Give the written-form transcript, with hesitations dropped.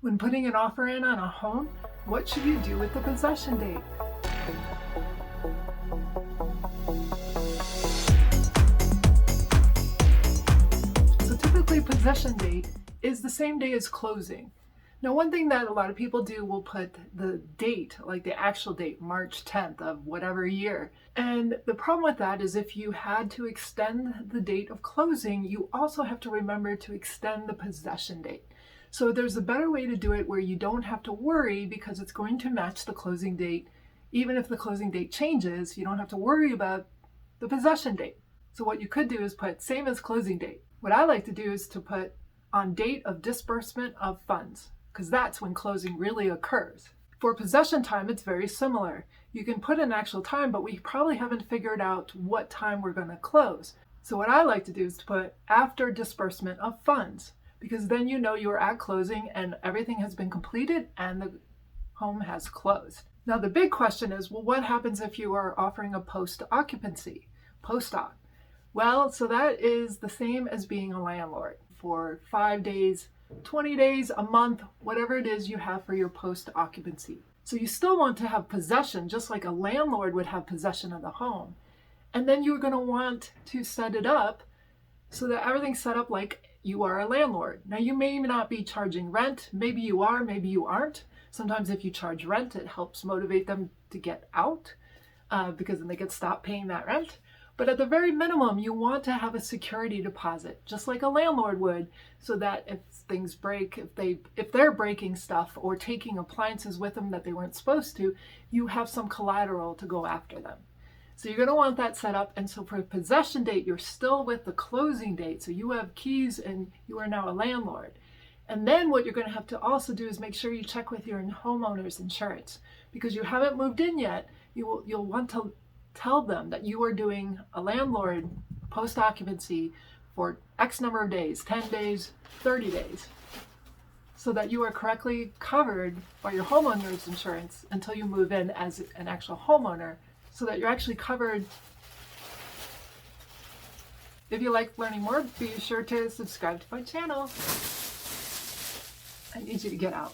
When putting an offer in on a home, what should you do with the possession date? So typically possession date is the same day as closing. Now, one thing that a lot of people do will put the date, like the actual date, March 10th of whatever year. And the problem with that is if you had to extend the date of closing, you also have to remember to extend the possession date. So there's a better way to do it where you don't have to worry because it's going to match the closing date. Even if the closing date changes, you don't have to worry about the possession date. So what you could do is put same as closing date. What I like to do is to put on date of disbursement of funds, because that's when closing really occurs. For possession time, it's very similar. You can put an actual time, but we probably haven't figured out what time we're going to close. So what I like to do is to put after disbursement of funds, because then you know you are at closing and everything has been completed and the home has closed. Now the big question is, well, what happens if you are offering a post-occupancy, post-oc? Well, so that is the same as being a landlord for 5 days, 20 days, a month, whatever it is you have for your post-occupancy. So you still want to have possession, just like a landlord would have possession of the home. And then you're going to want to set it up so that everything's set up like you are a landlord. Now you may not be charging rent, maybe you are, maybe you aren't. Sometimes if you charge rent, it helps motivate them to get out because then they get stopped paying that rent. But at the very minimum, you want to have a security deposit, just like a landlord would, so that if things break, if they're breaking stuff or taking appliances with them that they weren't supposed to, you have some collateral to go after them. So you're going to want that set up. And so for possession date, you're still with the closing date. So you have keys and you are now a landlord. And then what you're going to have to also do is make sure you check with your homeowners insurance, because you haven't moved in yet. You'll want to tell them that you are doing a landlord post-occupancy for X number of days, 10 days, 30 days, so that you are correctly covered by your homeowners insurance until you move in as an actual homeowner, so that you're actually covered. If you like learning more, be sure to subscribe to my channel. I need you to get out.